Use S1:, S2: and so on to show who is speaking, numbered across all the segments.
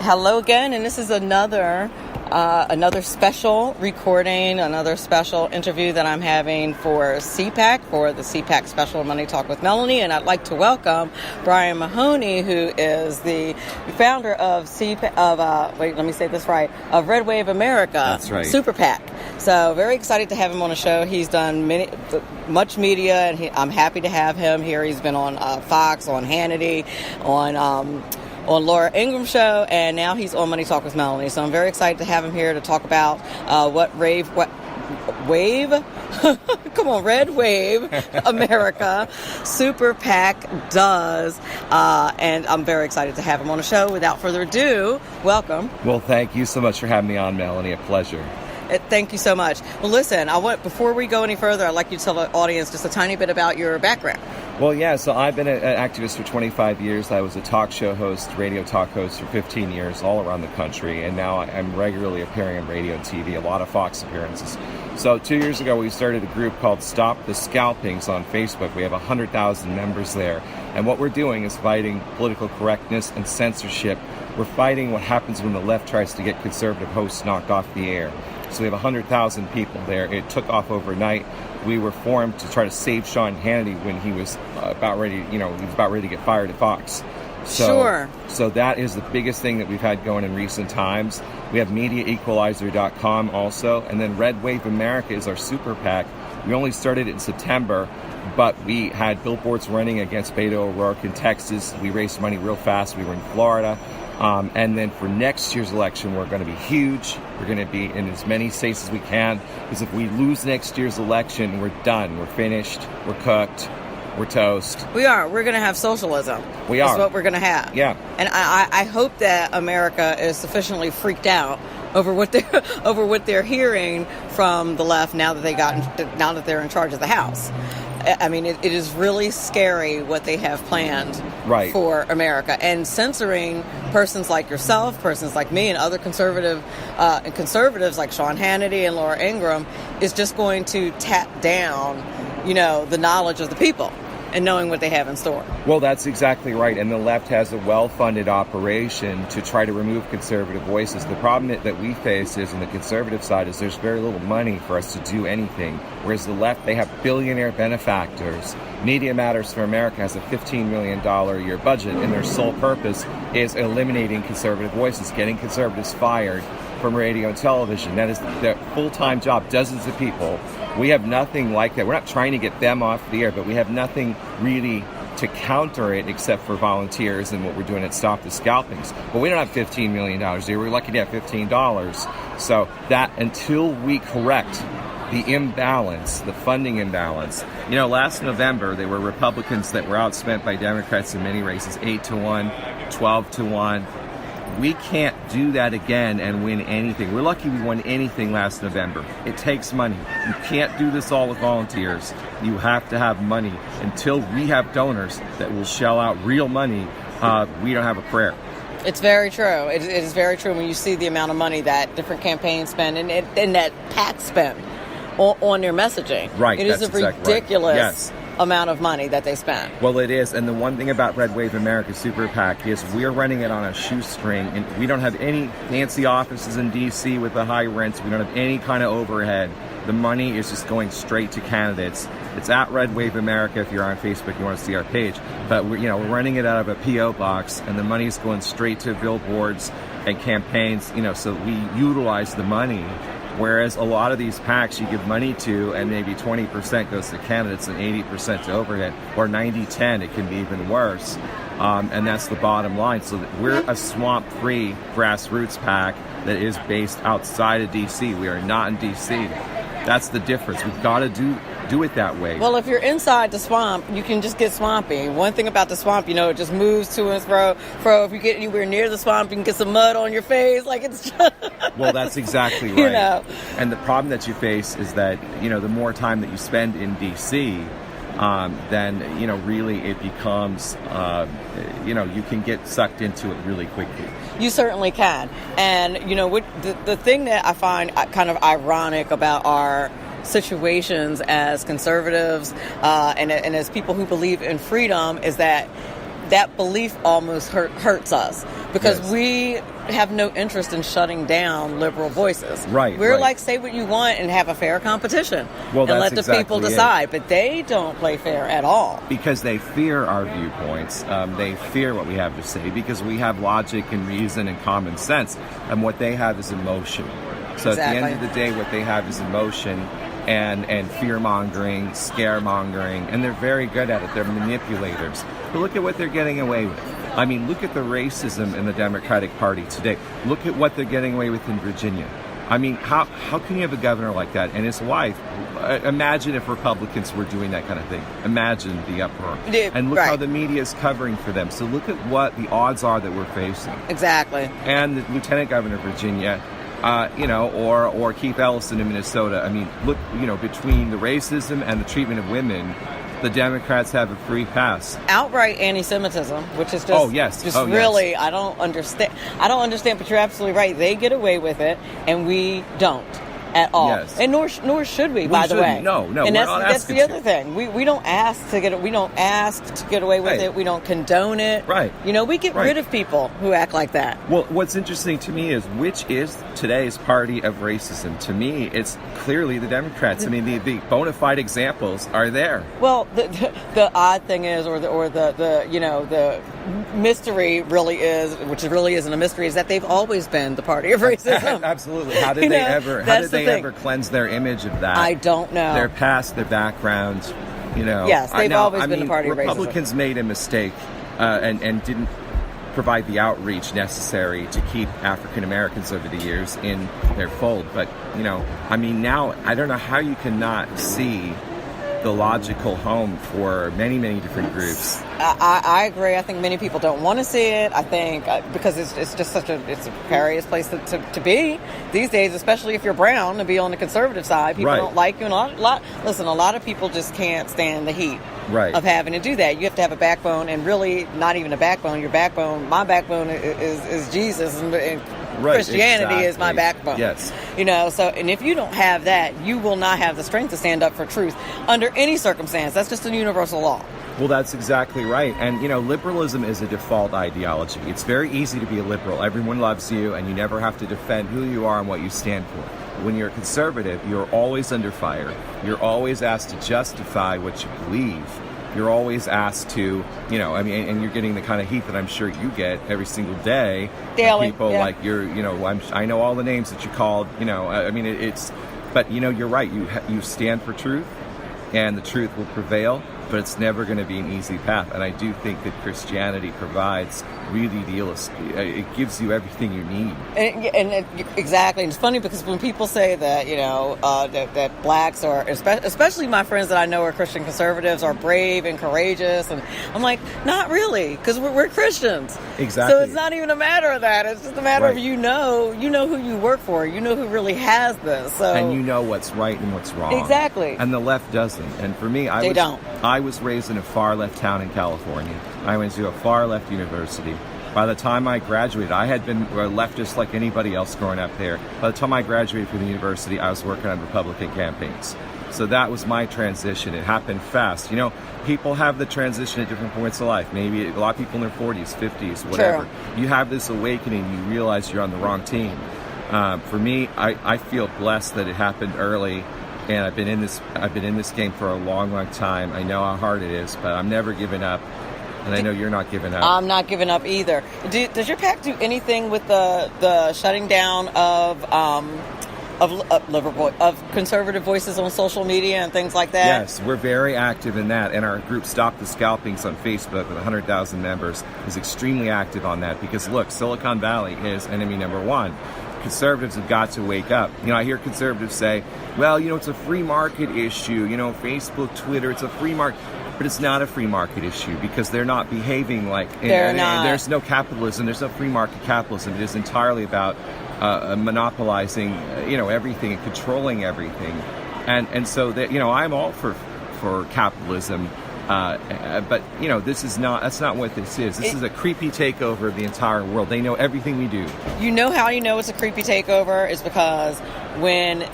S1: Hello again, and this is another special recording, another special interview that I'm having for CPAC, for the CPAC Special Money Talk with Maloney, and I'd like to welcome Brian Maloney, who is the founder of of Red Wave America.
S2: That's right.
S1: Super PAC. So very excited to have him on the show. He's done much media, and I'm happy to have him here. He's been on Fox, on Hannity, on Laura Ingraham's show, and now he's on Money Talk with Maloney. So I'm very excited to have him here to talk about what Red Wave America Super PAC does, and I'm very excited to have him on the show. Without further ado, welcome.
S2: Well, thank you so much for having me on, Melanie. A pleasure.
S1: Thank you so much. Well, listen, before we go any further, I'd like you to tell the audience just a tiny bit about your background.
S2: Well, yeah, so I've been an activist for 25 years. I was a talk show host, radio talk host for 15 years all around the country, and now I'm regularly appearing on radio and TV, a lot of Fox appearances. So 2 years ago, we started a group called Stop the Scalpings on Facebook. We have 100,000 members there, and what we're doing is fighting political correctness and censorship. We're fighting what happens when the left tries to get conservative hosts knocked off the air. So we have 100,000 people there. It took off overnight. We were formed to try to save Sean Hannity when he was about ready to get fired at Fox.
S1: Sure.
S2: So that is the biggest thing that we've had going in recent times. We have MediaEqualizer.com also, and then Red Wave America is our super PAC. We only started it in September, but we had billboards running against Beto O'Rourke in Texas. We raised money real fast. We were in Florida. And then for next year's election, we're going to be huge. We're going to be in as many states as we can, because if we lose next year's election, we're done. We're finished. We're cooked. We're toast.
S1: We are. We're going to have socialism.
S2: We are.
S1: That's what we're going to have.
S2: Yeah.
S1: And I hope that America is sufficiently freaked out over what they're hearing from the left now that they're in charge of the House. I mean, it is really scary what they have planned for America. And censoring persons like yourself, persons like me, and other conservatives like Sean Hannity and Laura Ingraham is just going to tap down, the knowledge of the people and knowing what they have in store.
S2: Well, that's exactly right. And the left has a well-funded operation to try to remove conservative voices. The problem that we face is, on the conservative side, is there's very little money for us to do anything. Whereas the left, they have billionaire benefactors. Media Matters for America has a $15 million a year budget, and their sole purpose is eliminating conservative voices, getting conservatives fired from radio and television. That is their full-time job, dozens of people. We have nothing like that. We're not trying to get them off the air, but we have nothing really to counter it except for volunteers and what we're doing at Stop the Scalpings. But we don't have $15 million a year. We're lucky to have $15. So that, until we correct the imbalance, the funding imbalance. Last November, there were Republicans that were outspent by Democrats in many races, 8-1, 12-1. We can't do that again and win anything. We're lucky we won anything last November. It takes money. You can't do this all with volunteers. You have to have money. Until we have donors that will shell out real money, we don't have a prayer.
S1: It's very true. It is very true when you see the amount of money that different campaigns spend and that PAC spend on their messaging.
S2: Right.
S1: It is a ridiculous
S2: Yes.
S1: amount of money that they spend.
S2: Well, it is. And the one thing about Red Wave America Super PAC is we're running it on a shoestring, and we don't have any fancy offices in D.C. with the high rents. We don't have any kind of overhead. The money is just going straight to candidates. It's at Red Wave America. If you're on Facebook, you want to see our page. But we're running it out of a P.O. box, and the money is going straight to billboards and campaigns. So we utilize the money. Whereas a lot of these PACs you give money to, and maybe 20% goes to candidates and 80% to overhead, or 90-10, it can be even worse. And that's the bottom line. So we're a swamp-free grassroots PAC that is based outside of D.C. We are not in D.C. That's the difference. We've got to do it that way.
S1: Well, if you're inside the swamp, you can just get swampy. One thing about the swamp, it just moves to and fro. If you get anywhere near the swamp, you can get some mud on your face. Like, it's just...
S2: Well, that's exactly right. And the problem that you face is that, the more time that you spend in D.C., then, really it becomes, you can get sucked into it really quickly.
S1: You certainly can. And, the thing that I find kind of ironic about our situations as conservatives and as people who believe in freedom is that belief almost hurts us, because
S2: Yes.
S1: we have no interest in shutting down liberal voices.
S2: Right,
S1: We're
S2: right.
S1: like, say what you want and have a fair competition,
S2: Well,
S1: and
S2: that's
S1: let the people
S2: exactly it.
S1: decide. But they don't play fair at all.
S2: Because they fear our viewpoints. They fear what we have to say because we have logic and reason and common sense. And what they have is emotion. So at the
S1: Exactly.
S2: end of the day, what they have is emotion and fear-mongering, scaremongering, and they're very good at it. They're manipulators. But look at what they're getting away with. I mean, look at the racism in the Democratic Party today. Look at what they're getting away with in Virginia. I mean, how can you have a governor like that and his wife? Imagine if Republicans were doing that kind of thing. Imagine the uproar. And look how the media is covering for them. So look at what the odds are that we're facing.
S1: Exactly.
S2: And the Lieutenant Governor of Virginia, or Keith Ellison in Minnesota. I mean, look, between the racism and the treatment of women, the Democrats have a free pass.
S1: Outright anti-Semitism, which is just really,
S2: yes.
S1: I don't understand, but you're absolutely right. They get away with it, and we don't at all.
S2: Yes.
S1: And nor should we, by the way.
S2: No,
S1: and
S2: we're not
S1: that's
S2: asking
S1: the other
S2: to.
S1: thing. We don't ask to get away with
S2: Right.
S1: it. We don't condone it.
S2: Right.
S1: We get rid of people who act like that.
S2: Well, what's interesting to me is which is today's party of racism. To me, it's clearly the Democrats. I mean, the bona fide examples are there.
S1: Well, the odd thing is, or the mystery really is, which really isn't a mystery, is that they've always been the party of racism.
S2: Absolutely. How did they ever cleanse their image of that?
S1: I don't know.
S2: Their past, their background,
S1: Yes, they've always been the party of racism.
S2: Republicans made a mistake and didn't provide the outreach necessary to keep African Americans over the years in their fold. But, now I don't know how you cannot see the logical home for many, many different groups.
S1: I agree. I think many people don't want to see it. I think because it's just it's a precarious place to be these days, especially if you're brown, to be on the conservative side. People don't like you. And a lot of people just can't stand the heat of having to do that. You have to have a backbone, and really not even a backbone. My backbone is Jesus, and Christianity is my backbone.
S2: Yes.
S1: And if you don't have that, you will not have the strength to stand up for truth under any circumstance. That's just a universal law.
S2: Well, that's exactly right. And, liberalism is a default ideology. It's very easy to be a liberal. Everyone loves you, and you never have to defend who you are and what you stand for. When you're a conservative, you're always under fire. You're always asked to justify what you believe. You're always asked to, and you're getting the kind of heat that I'm sure you get every single day.
S1: Daily.
S2: People like I know all the names that you called, but you're right. You stand for truth, and the truth will prevail, but it's never going to be an easy path. And I do think that Christianity provides really it gives you everything you need.
S1: Exactly. And it's funny because when people say that, that blacks are, especially my friends that I know are Christian conservatives, are brave and courageous, and I'm like, not really, because we're Christians.
S2: Exactly.
S1: So it's not even a matter of that. It's just a matter of you know who you work for. You know who really has this. So
S2: and you know what's right and what's wrong.
S1: Exactly.
S2: And the left doesn't. And for me, I was raised in a far left town in California. I went to a far left university. By the time I graduated, I had been a leftist like anybody else growing up there. By the time I graduated from the university, I was working on Republican campaigns. So that was my transition. It happened fast. People have the transition at different points of life. Maybe a lot of people in their 40s, 50s, whatever.
S1: True.
S2: You have this awakening. You realize you're on the wrong team. For me, I feel blessed that it happened early. And I've been in this game for a long, long time. I know how hard it is, but I'm never giving up. And I know you're not giving up.
S1: I'm not giving up either. Does your PAC do anything with the shutting down of conservative voices on social media and things like that?
S2: Yes, we're very active in that. And our group Stop the Scalpings on Facebook with 100,000 members is extremely active on that because, look, Silicon Valley is enemy number one. Conservatives have got to wake up. I hear conservatives say, well, it's a free market issue. Facebook, Twitter, it's a free market. But it's not a free market issue because they're not behaving like...
S1: They're not.
S2: There's no capitalism. There's no free market capitalism. It is entirely about monopolizing, everything and controlling everything. And so that, I'm all for capitalism. But that's not what this is. This is a creepy takeover of the entire world. They know everything we do.
S1: How you know it's a creepy takeover is because when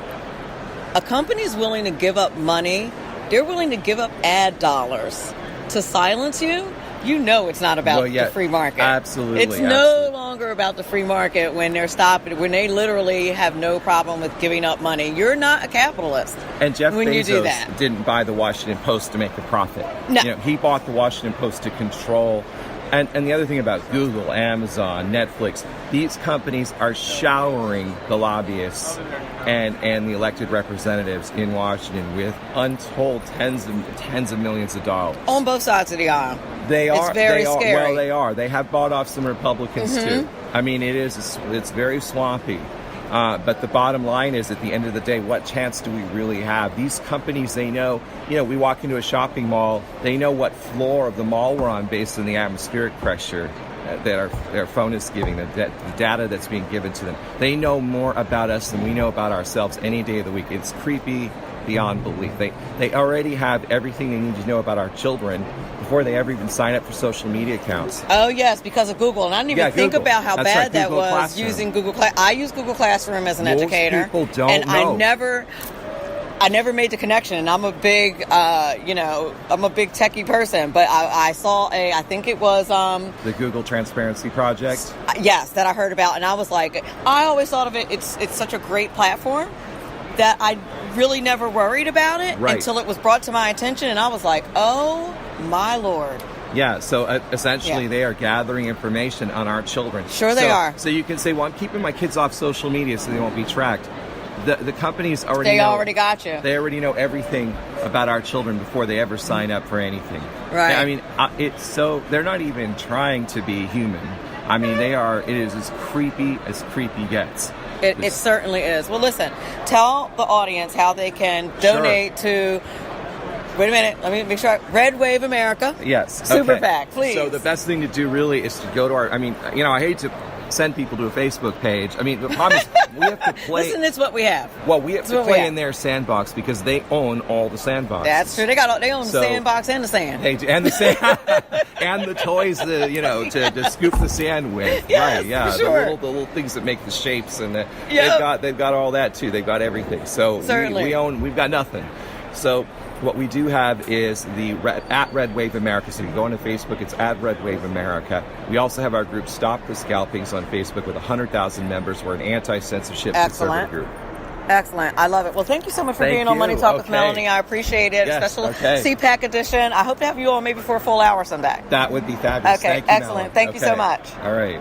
S1: a company is willing to give up money, they're willing to give up ad dollars to silence you. you know it's not about the free market.
S2: Absolutely.
S1: It's no longer about the free market when when they literally have no problem with giving up money. You're not a capitalist.
S2: And Jeff
S1: when
S2: Bezos
S1: you do that.
S2: didn't buy the Washington Post to make a profit.
S1: No.
S2: He bought the Washington Post to control. And the other thing about Google, Amazon, Netflix, these companies are showering the lobbyists and the elected representatives in Washington with untold tens of millions of dollars.
S1: On both sides of the aisle.
S2: They are.
S1: It's very scary.
S2: Well, they are. They have bought off some Republicans too. I mean, it's very swampy. But the bottom line is, at the end of the day, what chance do we really have? These companies, they know, we walk into a shopping mall, they know what floor of the mall we're on based on the atmospheric pressure that our phone is giving them, the data that's being given to them. They know more about us than we know about ourselves any day of the week. It's creepy beyond belief. They already have everything they need to know about our children before they ever even sign up for social media accounts.
S1: Oh, yes, because of Google. And I didn't even think
S2: Google.
S1: about how
S2: That's
S1: bad
S2: right,
S1: that
S2: Google
S1: was
S2: Classroom.
S1: using Google Classroom. I use Google Classroom as an educator.
S2: People don't
S1: and
S2: know.
S1: I never made the connection. And I'm a big, I'm a big techie person. But I saw I think it was...
S2: the Google Transparency Project?
S1: Yes, that I heard about. And I was like, I always thought of it, it's such a great platform that I really never worried about it until it was brought to my attention. And I was like, oh, my Lord.
S2: Yeah, so essentially they are gathering information on our children.
S1: Sure they are.
S2: So you can say, well, I'm keeping my kids off social media so they won't be tracked. The companies already
S1: already got you.
S2: They already know everything about our children before they ever sign up for anything.
S1: Right.
S2: I mean, they're not even trying to be human. I mean, it is as creepy gets.
S1: It certainly is. Well, listen, tell the audience how they can donate to... Wait a minute. Let me make sure. Red Wave America.
S2: Yes.
S1: Super
S2: okay.
S1: PAC, please.
S2: So the best thing to do really is to go to our... I mean, I hate to send people to a Facebook page. I mean, the problem is we have to play...
S1: Listen, it's what we have.
S2: Well, we have to play in their sandbox because they own all the sandboxes.
S1: That's true. They own the sandbox and the sand.
S2: They do, and the sand, and the toys, to scoop the sand with.
S1: Yes,
S2: right? Yeah,
S1: sure.
S2: the little things that make the shapes, and they've got all that too. They've got everything. So
S1: certainly
S2: we've got nothing. So what we do have is at Red Wave America. So you go into Facebook, it's at Red Wave America. We also have our group Stop the Scalpings on Facebook with 100,000 members. We're an anti-censorship conservative group.
S1: Excellent. I love it. Well, thank you so much for being on Money Talk with Maloney. I appreciate it.
S2: Yes,
S1: Special CPAC edition. I hope to have you on maybe for a full hour someday.
S2: That would be fabulous.
S1: Okay,
S2: Thank you,
S1: excellent.
S2: Maloney.
S1: Thank you so much.
S2: All right.